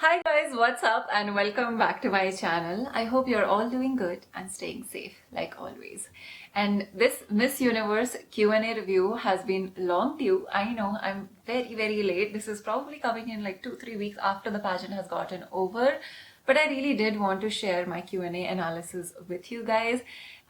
Hi guys, what's up and welcome back to my channel. I hope you're all doing good and staying safe like always. And this Miss Universe Q&A review has been long due. I know I'm very late. This is probably coming in like 2-3 weeks after the pageant has gotten over. But I really did want to share my Q&A analysis with you guys.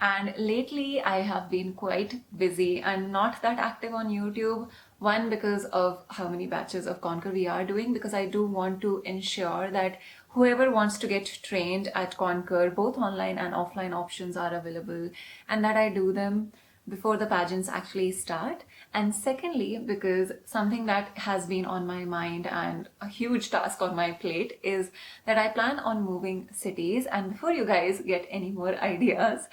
And lately I have been quite busy and not that active on YouTube. One, because of how many batches of Conquer we are doing, because I do want to ensure that whoever wants to get trained at Conquer, both online and offline options are available, and that I do them before the pageants actually start. And secondly, because something that has been on my mind and a huge task on my plate is that I plan on moving cities. And before you guys get any more ideas,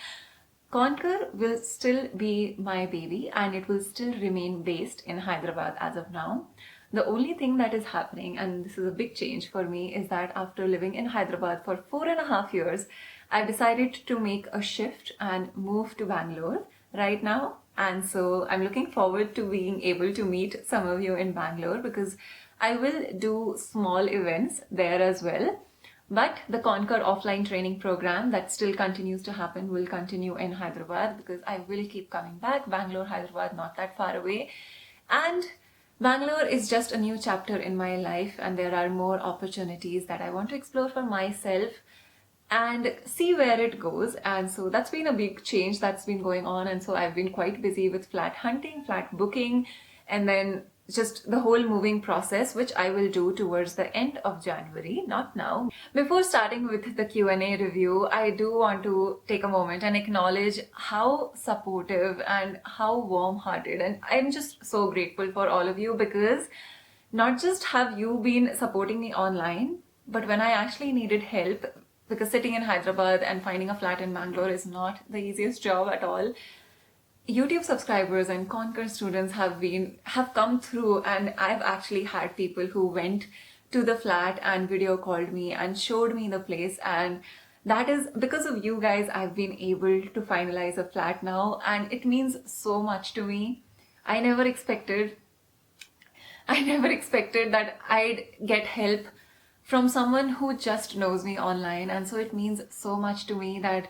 Conquer will still be my baby and it will still remain based in Hyderabad as of now. The only thing that is happening, and this is a big change for me, is that after living in Hyderabad for 4.5 years, I've decided to make a shift and move to Bangalore right now. And so I'm looking forward to being able to meet some of you in Bangalore because I will do small events there as well. But the Conquer offline training program that still continues to happen will continue in Hyderabad because I will keep coming back. Bangalore, Hyderabad, not that far away. And Bangalore is just a new chapter in my life and there are more opportunities that I want to explore for myself and see where it goes. And so that's been a big change that's been going on. And so I've been quite busy with flat hunting, flat booking, and then just the whole moving process, which I will do towards the end of January, not now. Before starting with the Q&A review, I do want to take a moment and acknowledge how supportive and how warm-hearted, and I'm just so grateful for all of you because not just have you been supporting me online, but when I actually needed help, because sitting in Hyderabad and finding a flat in Bangalore is not the easiest job at all, YouTube subscribers and Conquer students have come through, and I've actually had people who went to the flat and video called me and showed me the place, and that is because of you guys I've been able to finalize a flat now, and it means so much to me. I never expected that I'd get help from someone who just knows me online, and so it means so much to me that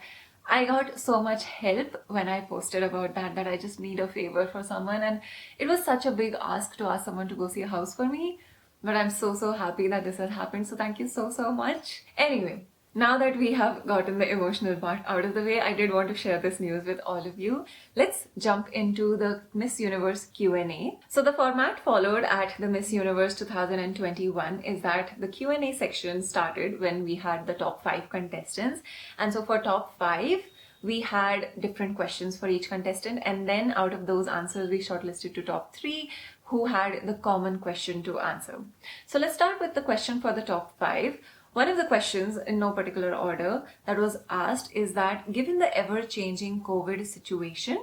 I got so much help when I posted about that I just need a favor for someone, and it was such a big ask to ask someone to go see a house for me, but I'm so happy that this has happened, so thank you so much. Anyway, now that we have gotten the emotional part out of the way, I did want to share this news with all of you. Let's jump into the Miss Universe Q&A. So the format followed at the Miss Universe 2021 is that the Q&A section started when we had the top 5 contestants. And so for top 5, we had different questions for each contestant, and then out of those answers, we shortlisted to top 3 who had the common question to answer. So let's start with the question for the top 5. One of the questions, in no particular order, that was asked is that given the ever-changing COVID situation,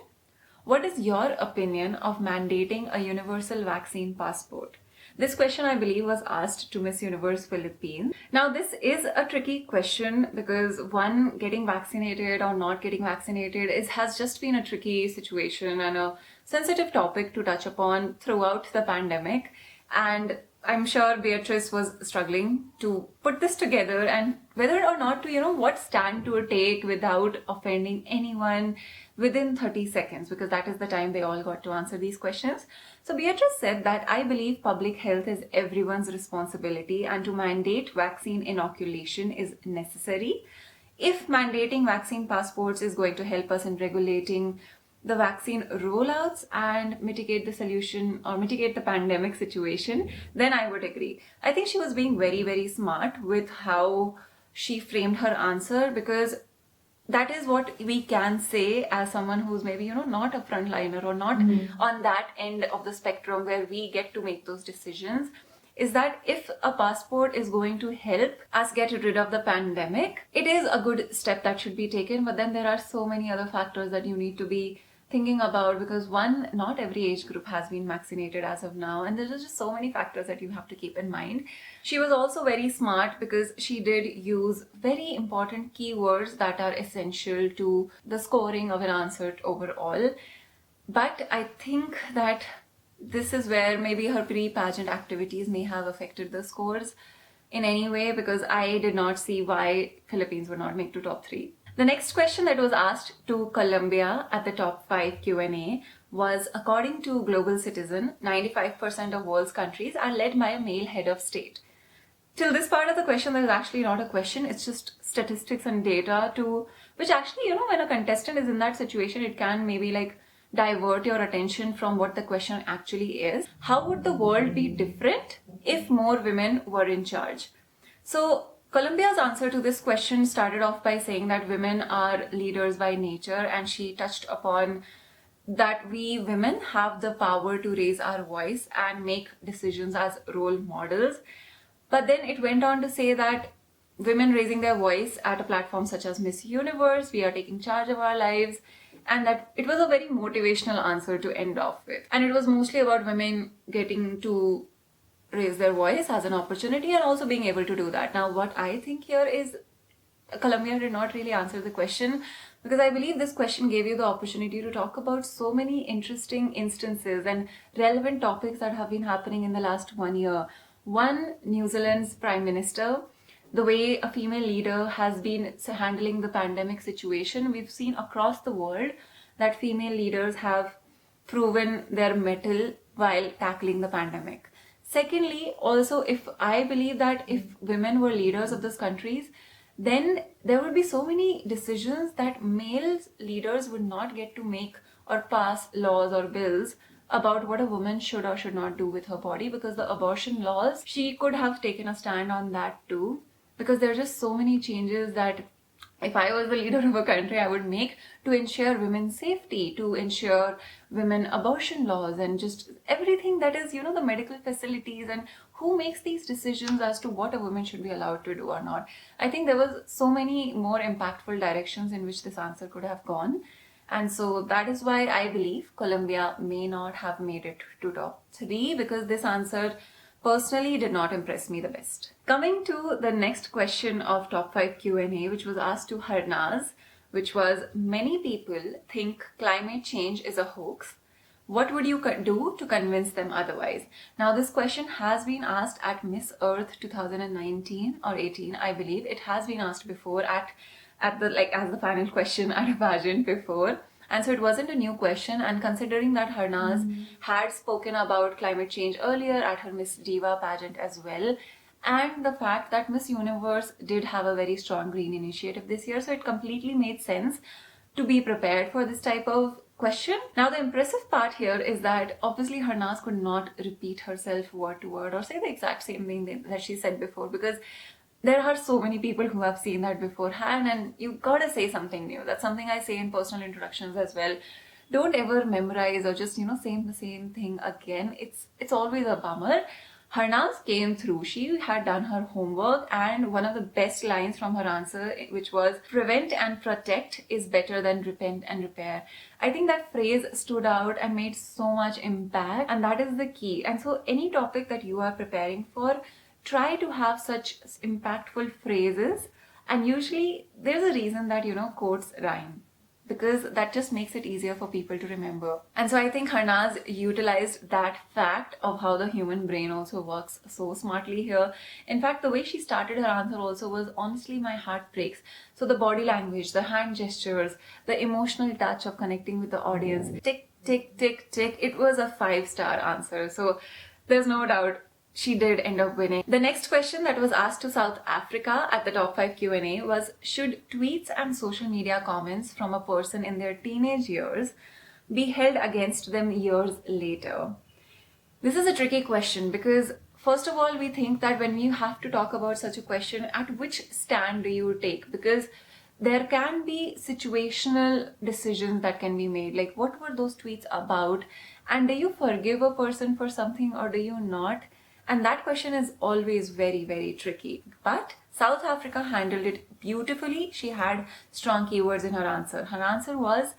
what is your opinion of mandating a universal vaccine passport? This question, I believe, was asked to Miss Universe Philippines. Now, this is a tricky question because one, getting vaccinated or not getting vaccinated has just been a tricky situation and a sensitive topic to touch upon throughout the pandemic. And I'm sure Beatrice was struggling to put this together and whether or not to, what stand to take without offending anyone within 30 seconds, because that is the time they all got to answer these questions. So Beatrice said that I believe public health is everyone's responsibility and to mandate vaccine inoculation is necessary. If mandating vaccine passports is going to help us in regulating the vaccine rollouts and mitigate the solution or mitigate the pandemic situation, then I would agree. I think she was being very smart with how she framed her answer, because that is what we can say as someone who's maybe, not a frontliner or not on that end of the spectrum where we get to make those decisions, is that if a passport is going to help us get rid of the pandemic, it is a good step that should be taken. But then there are so many other factors that you need to be thinking about, because one, not every age group has been vaccinated as of now, and there's just so many factors that you have to keep in mind. She was also very smart because she did use very important keywords that are essential to the scoring of an answer overall. But I think that this is where maybe her pre-pageant activities may have affected the scores. in any way, because I did not see why Philippines would not make to top 3. The next question that was asked to Colombia at the top 5 Q&A was, according to Global Citizen, 95% of world's countries are led by a male head of state. Till this part of the question, there is actually not a question, it's just statistics and data to, which actually, when a contestant is in that situation, it can maybe like divert your attention from what the question actually is. How would the world be different if more women were in charge? So Colombia's answer to this question started off by saying that women are leaders by nature, and she touched upon that we women have the power to raise our voice and make decisions as role models. But then it went on to say that women raising their voice at a platform such as Miss Universe, we are taking charge of our lives, and that it was a very motivational answer to end off with. And it was mostly about women getting to raise their voice as an opportunity and also being able to do that. Now, what I think here is Colombia did not really answer the question, because I believe this question gave you the opportunity to talk about so many interesting instances and relevant topics that have been happening in the last 1 year. One, New Zealand's Prime Minister, the way a female leader has been handling the pandemic situation. We've seen across the world that female leaders have proven their mettle while tackling the pandemic. Secondly, also, if I believe that if women were leaders of these countries, then there would be so many decisions that male leaders would not get to make or pass laws or bills about what a woman should or should not do with her body, because the abortion laws, she could have taken a stand on that too, because there are just so many changes that if I was the leader of a country, I would make to ensure women's safety, to ensure women abortion laws, and just everything that is, the medical facilities and who makes these decisions as to what a woman should be allowed to do or not. I think there was so many more impactful directions in which this answer could have gone. And so that is why I believe Colombia may not have made it to top 3, because this answer personally did not impress me the best. Coming to the next question of top 5 Q&A, which was asked to Harnaz, which was, many people think climate change is a hoax. What would you do to convince them otherwise? Now, this question has been asked at Miss Earth 2019 or 18, I believe. It has been asked before at the as the final question at a pageant before. And so it wasn't a new question, and considering that Harnaz had spoken about climate change earlier at her Miss Diva pageant as well, and the fact that Miss Universe did have a very strong green initiative this year, so it completely made sense to be prepared for this type of question. Now, the impressive part here is that obviously Harnaz could not repeat herself word to word or say the exact same thing that she said before, because there are so many people who have seen that beforehand, and you gotta say something new. That's something I say in personal introductions as well. Don't ever memorize or just, say the same thing again. It's always a bummer. Harnaz came through. She had done her homework, and one of the best lines from her answer, which was, prevent and protect is better than repent and repair. I think that phrase stood out and made so much impact, and that is the key. And so any topic that you are preparing for, try to have such impactful phrases, and usually there's a reason that quotes rhyme, because that just makes it easier for people to remember. And so I think Harnaz utilized that fact of how the human brain also works so smartly here. In fact, the way she started her answer also was, honestly, my heart breaks. So the body language, the hand gestures, the emotional touch of connecting with the audience, tick, tick, tick, tick, it was a 5-star answer. So there's no doubt she did end up winning. The next question that was asked to South Africa at the top 5 Q&A was, should tweets and social media comments from a person in their teenage years be held against them years later? This is a tricky question, because first of all, we think that when you have to talk about such a question, at which stand do you take? Because there can be situational decisions that can be made, like what were those tweets about, and do you forgive a person for something or do you not? And that question is always very, very tricky. But South Africa handled it beautifully. She had strong keywords in her answer. Her answer was,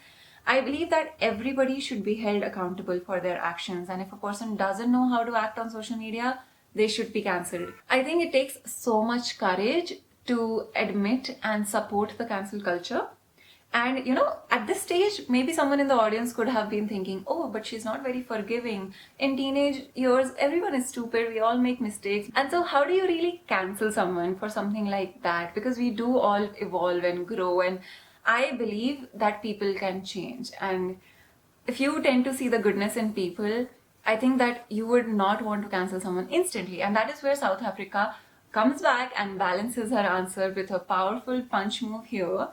I believe that everybody should be held accountable for their actions, and if a person doesn't know how to act on social media, they should be cancelled. I think it takes so much courage to admit and support the cancel culture, And at this stage, maybe someone in the audience could have been thinking, oh, but she's not very forgiving. In teenage years, everyone is stupid, we all make mistakes. And so, how do you really cancel someone for something like that? Because we do all evolve and grow, and I believe that people can change. And if you tend to see the goodness in people, I think that you would not want to cancel someone instantly. And that is where South Africa comes back and balances her answer with a powerful punch move here.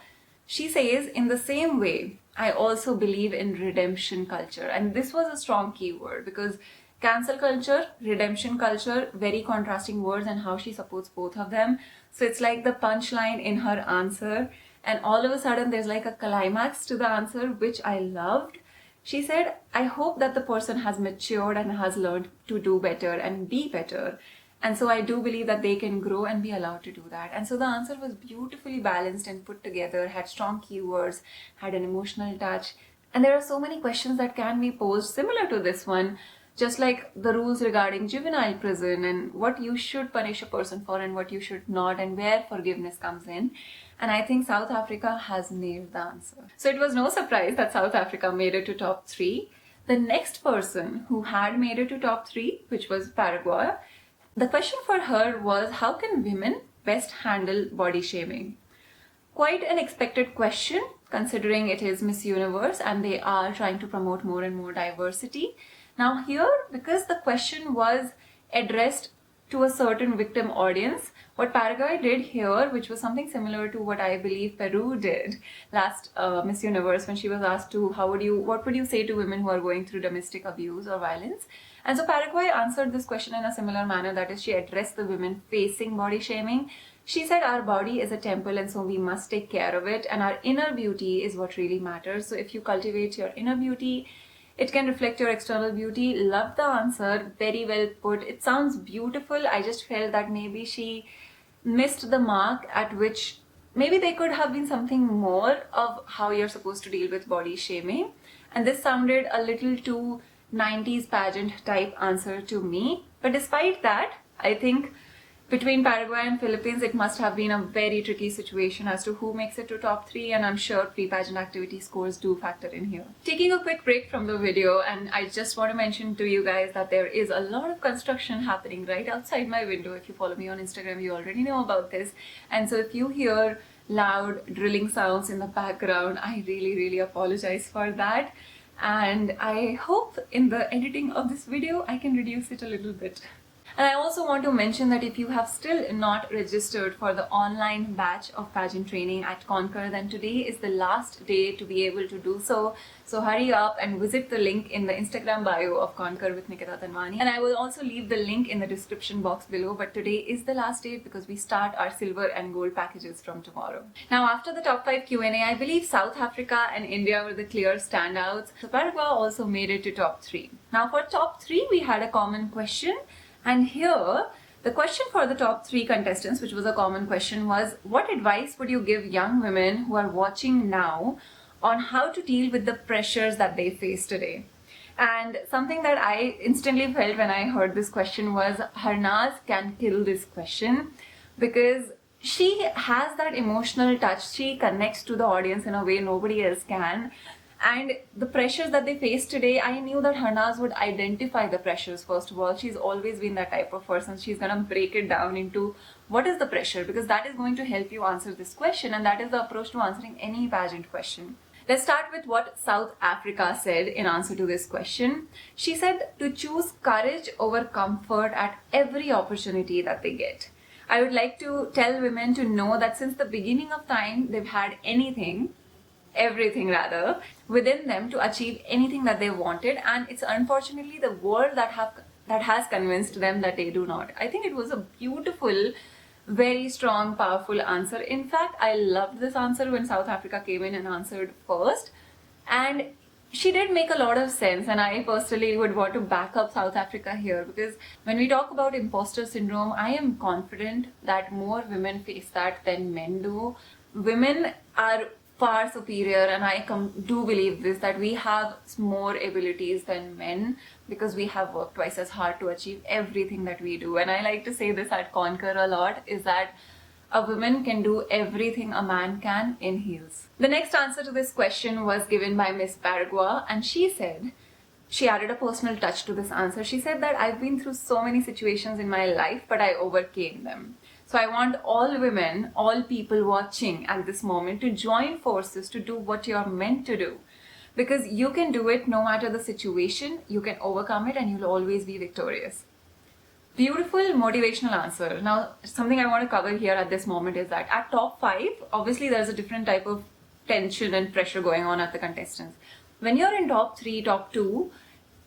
She says, in the same way, I also believe in redemption culture. And this was a strong keyword because cancel culture, redemption culture, very contrasting words, and how she supports both of them. So it's like the punchline in her answer. And all of a sudden, there's like a climax to the answer, which I loved. She said, I hope that the person has matured and has learned to do better and be better. And so I do believe that they can grow and be allowed to do that. And so the answer was beautifully balanced and put together, had strong keywords, had an emotional touch. And there are so many questions that can be posed similar to this one, just like the rules regarding juvenile prison and what you should punish a person for and what you should not, and where forgiveness comes in. And I think South Africa has nailed the answer. So it was no surprise that South Africa made it to top 3. The next person who had made it to top 3, which was Paraguay, the question for her was, how can women best handle body shaming? Quite an expected question, considering it is Miss Universe and they are trying to promote more and more diversity. Now here, because the question was addressed to a certain victim audience, what Paraguay did here, which was something similar to what I believe Peru did last Miss Universe, when she was asked to, what would you say to women who are going through domestic abuse or violence? And so Paraguay answered this question in a similar manner, that is, she addressed the women facing body shaming. She said, our body is a temple and so we must take care of it, and our inner beauty is what really matters. So if you cultivate your inner beauty, it can reflect your external beauty. Love the answer, very well put. It sounds beautiful. I just felt that maybe she missed the mark, at which maybe there could have been something more of how you're supposed to deal with body shaming. And this sounded a little too 90s pageant type answer to me. But despite that, I think between Paraguay and Philippines, it must have been a very tricky situation as to who makes it to top 3, and I'm sure pre-pageant activity scores do factor in here. Taking a quick break from the video, and I just want to mention to you guys that there is a lot of construction happening right outside my window. If you follow me on Instagram, you already know about this. And so if you hear loud drilling sounds in the background, I really apologize for that. And I hope in the editing of this video, I can reduce it a little bit. And I also want to mention that if you have still not registered for the online batch of pageant training at Conquer, then today is the last day to be able to do so. So hurry up and visit the link in the Instagram bio of Conquer with Nikita Tanwani. And I will also leave the link in the description box below. But today is the last day because we start our silver and gold packages from tomorrow. Now, after the top 5 Q&A, I believe South Africa and India were the clear standouts. So Paraguay also made it to top 3. Now for top 3, we had a common question. And here, the question for the top 3 contestants, which was a common question, was, what advice would you give young women who are watching now on how to deal with the pressures that they face today? And something that I instantly felt when I heard this question was, Harnaz can kill this question, because she has that emotional touch. She connects to the audience in a way nobody else can. And the pressures that they face today, I knew that Harnaz would identify the pressures first of all. She's always been that type of person. She's going to break it down into what is the pressure, because that is going to help you answer this question, and that is the approach to answering any pageant question. Let's start with what South Africa said in answer to this question. She said to choose courage over comfort at every opportunity that they get. I would like to tell women to know that since the beginning of time, they've had everything rather, within them to achieve anything that they wanted, and it's unfortunately the world that has convinced them that they do not. I think it was a beautiful, very strong, powerful answer. In fact, I loved this answer when South Africa came in and answered first, and she did make a lot of sense, and I personally would want to back up South Africa here, because when we talk about imposter syndrome, I am confident that more women face that than men do. Women are far superior, and I do believe this, that we have more abilities than men because we have worked twice as hard to achieve everything that we do. And I like to say this at Conquer a lot, is that A woman can do everything a man can in heels. The next answer to this question was given by Miss Paragua, and she said, she added a personal touch to this answer. She said that I've been through so many situations in my life, but I overcame them. So I want all women, all people watching at this moment to join forces to do what you're meant to do. Because you can do it no matter the situation, you can overcome it, and you'll always be victorious. Beautiful motivational answer. Now, something I want to cover here at this moment is that at top 5, obviously there's a different type of tension and pressure going on at the contestants. When you're in top 3, top 2,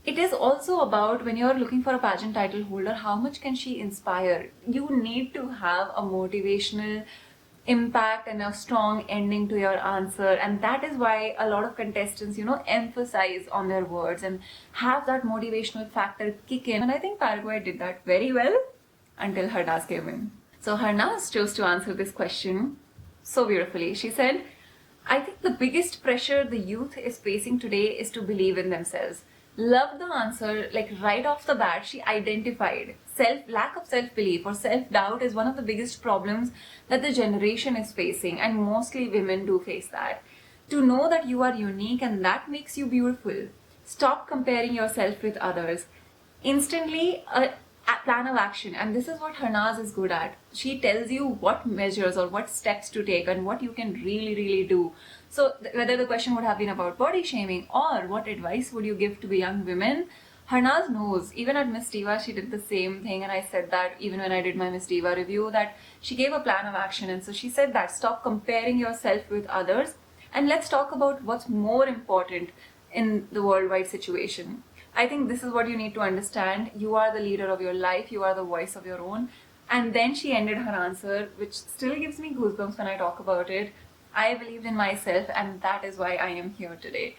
it is also about, when you're looking for a pageant title holder, how much can she inspire? You need to have a motivational impact and a strong ending to your answer, and that is why a lot of contestants, emphasize on their words and have that motivational factor kick in. And I think Paraguay did that very well until Harnaz came in. So Harnaz chose to answer this question so beautifully. She said, I think the biggest pressure the youth is facing today is to believe in themselves. Love the answer, like right off the bat, she identified lack of self-belief or self-doubt is one of the biggest problems that the generation is facing, and mostly women do face that. To know that you are unique and that makes you beautiful. Stop comparing yourself with others. Instantly, a plan of action, and this is what Harnaz is good at. She tells you what measures or what steps to take and what you can really do. So whether the question would have been about body shaming or what advice would you give to the young women, Harnaz knows. Even at Miss Diva, she did the same thing, and I said that even when I did my Miss Diva review, that she gave a plan of action. And so she said that stop comparing yourself with others, and let's talk about what's more important in the worldwide situation. I think this is what you need to understand. You are the leader of your life, you are the voice of your own. And then she ended her answer, which still gives me goosebumps when I talk about it. I believed in myself, and that is why I am here today.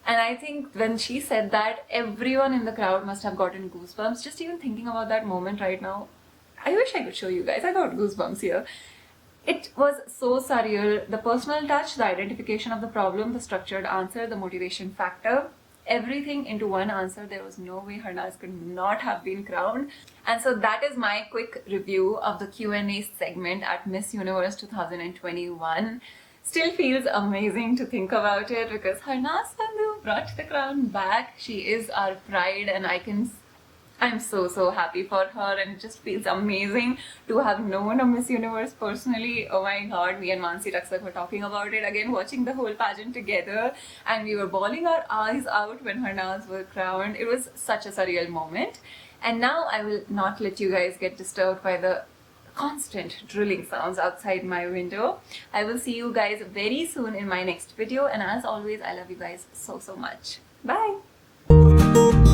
And I think when she said that, everyone in the crowd must have gotten goosebumps. Just even thinking about that moment right now, I wish I could show you guys. I got goosebumps here. It was so surreal. The personal touch, the identification of the problem, the structured answer, the motivation factor, everything into one answer. There was no way Harnaz could not have been crowned. And so that is my quick review of the Q&A segment at Miss Universe 2021. Still feels amazing to think about it because Harnaz Sandhu brought the crown back. She is our pride, and I'm so happy for her, and it just feels amazing to have known a Miss Universe personally. Oh my god, me and Mansi Raksak were talking about it again, watching the whole pageant together, and we were bawling our eyes out when Harnaz was crowned. It was such a surreal moment. And now I will not let you guys get disturbed by the constant drilling sounds outside my window. I will see you guys very soon in my next video, and as always, I love you guys so much. Bye!